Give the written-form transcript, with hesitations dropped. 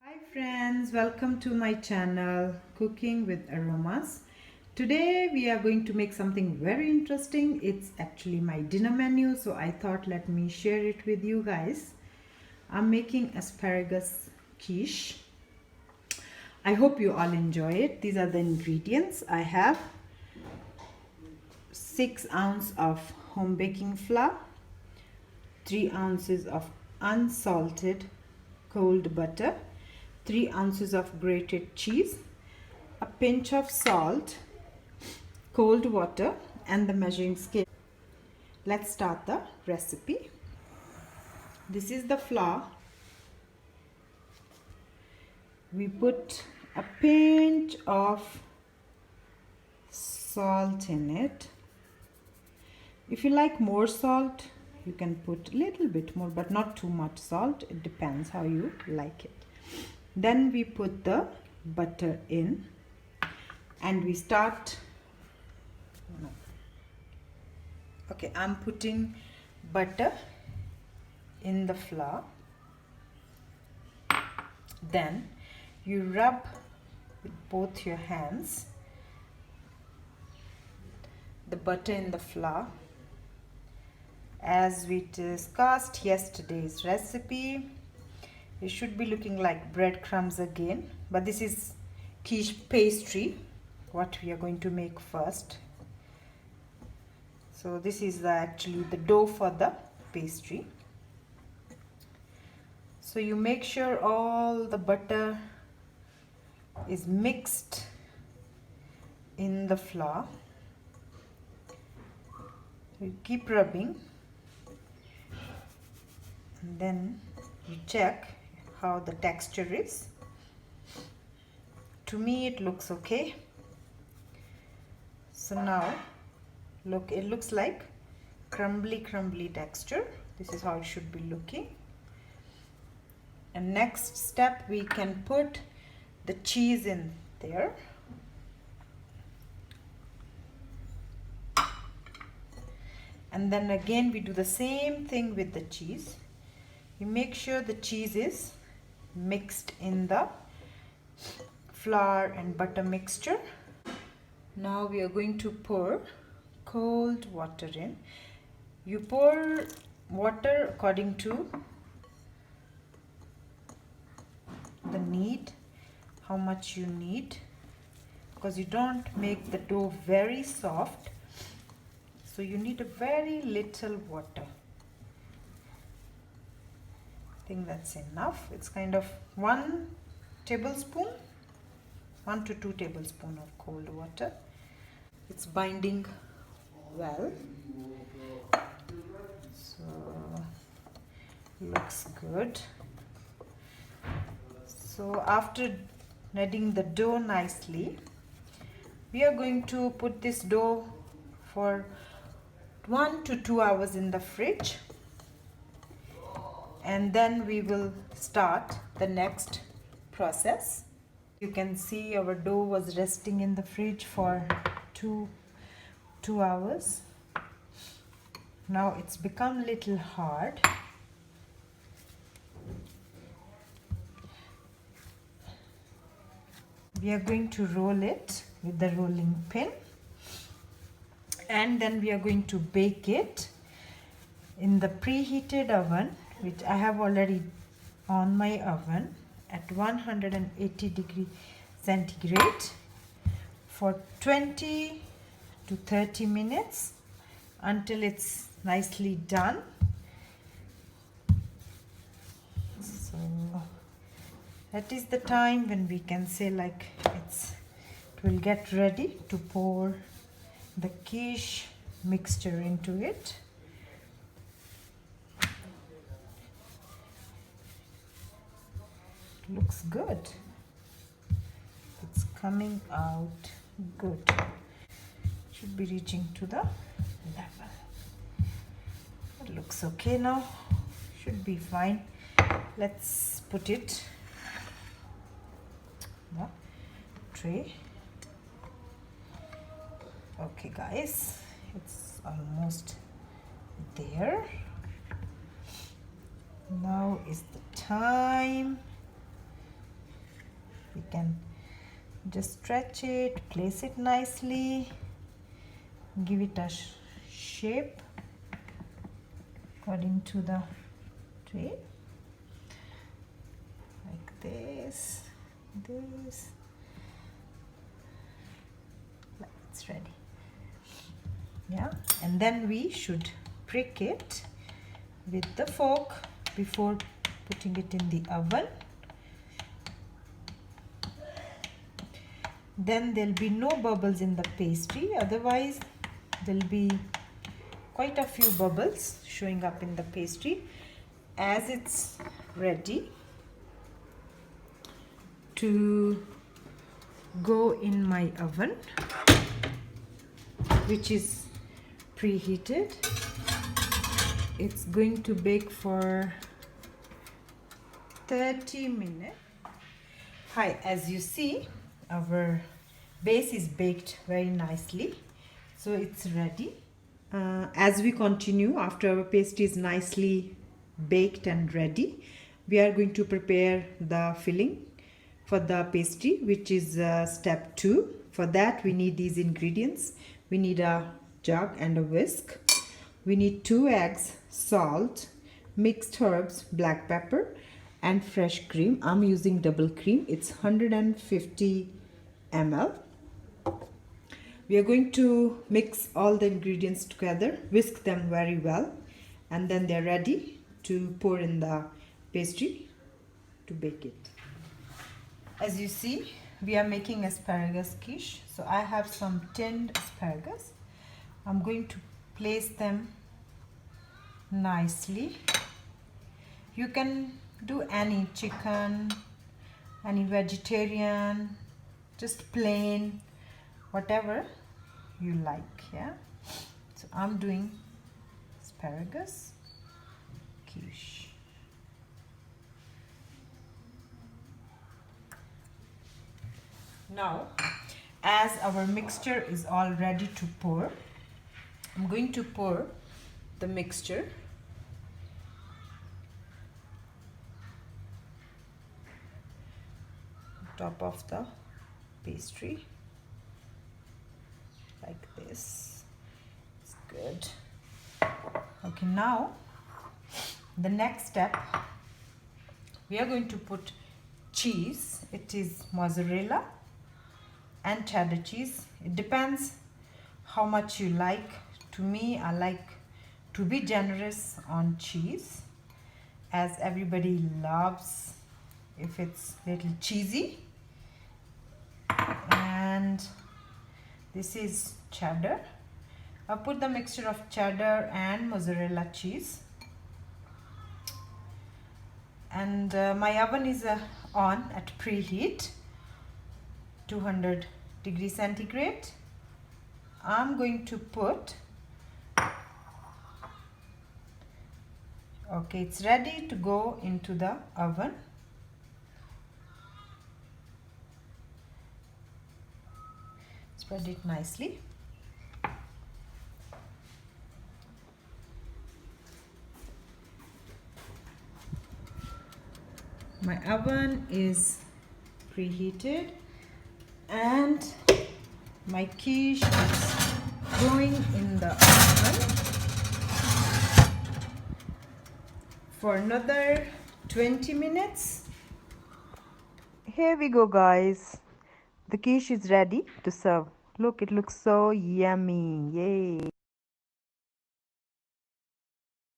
Hi friends, welcome to my channel Cooking with Aromas. Today we are going to make something very interesting. It's actually my dinner menu, so I thought let me share it with you guys. I'm making asparagus quiche. I hope you all enjoy it. These are the ingredients. I have 6 ounces of home baking flour, 3 ounces of unsalted cold butter, 3 ounces of grated cheese, a pinch of salt, cold water, and the measuring scale. Let's start the recipe. This is the flour. We put a pinch of salt in it. If you like more salt, you can put a little bit more, but not too much salt. It depends how you like it. Then we put the butter in and we start. Okay, I'm putting butter in the flour. Then you rub with both your hands the butter in the flour. As we discussed yesterday's recipe, it should be looking like breadcrumbs again, but this is quiche pastry, what we are going to make first. So this is actually the dough for the pastry. So you make sure all the butter is mixed in the flour. You keep rubbing and then you check how the texture is. To me it looks okay. So now look, it looks like crumbly texture. This is how it should be looking. And next step, we can put the cheese in there. And then again we do the same thing with the cheese. You make sure the cheese is mixed in the flour and butter mixture. Now we are going to pour cold water in. You pour water according to the need, how much you need, because you don't make the dough very soft, so you need a very little water. I think that's enough. It's kind of 1 tablespoon, 1 to 2 tablespoons of cold water. It's binding well, so looks good. So after kneading the dough nicely, we are going to put this dough for 1 to 2 hours in the fridge, and then we will start the next process. You can see our dough was resting in the fridge for two hours. Now it's become a little hard. We are going to roll it with the rolling pin, and then we are going to bake it in the preheated oven, which I have already on my oven at 180 centigrade for 20 to 30 minutes until it's nicely done. So that is the time when we can say like it will get ready to pour the quiche mixture into it. It looks good. It's coming out good. Should be reaching to the level. It looks okay now. Should be fine. Let's put it in the tray. Okay guys, it's almost there. Now is the time can just stretch it, place it nicely, give it a shape according to the tray, like this. It's ready. Yeah, and then we should prick it with the fork before putting it in the oven. Then there'll be no bubbles in the pastry, otherwise there'll be quite a few bubbles showing up in the pastry. As it's ready to go in my oven, which is preheated, it's going to bake for 30 minutes. Hi, as you see, our base is baked very nicely, so it's ready. As we continue, after our pastry is nicely baked and ready, we are going to prepare the filling for the pastry, which is step 2. For that we need these ingredients. We need a jug and a whisk. We need 2 eggs, salt, mixed herbs, black pepper, and fresh cream. I'm using double cream. It's 150 ml. We are going to mix all the ingredients together, whisk them very well, and then they're ready to pour in the pastry to bake it. As you see, we are making asparagus quiche. So I have some tinned asparagus. I'm going to place them nicely. You can do any chicken, any vegetarian, just plain, whatever you like. Yeah, so I'm doing asparagus quiche. Now, as our mixture is all ready to pour, I'm going to pour the mixture on top of the pastry like this. It's good. Okay, now the next step, we are going to put cheese. It is mozzarella and cheddar cheese. It depends how much you like. To me, I like to be generous on cheese, as everybody loves if it's a little cheesy. And this is cheddar. I'll put the mixture of cheddar and mozzarella cheese. And my oven is on at preheat 200 degrees centigrade. I'm going to put, okay, it's ready to go into the oven. Spread it nicely. My oven is preheated and my quiche is going in the oven for another 20 minutes. Here we go, guys. The quiche is ready to serve. Look, it looks so yummy. Yay!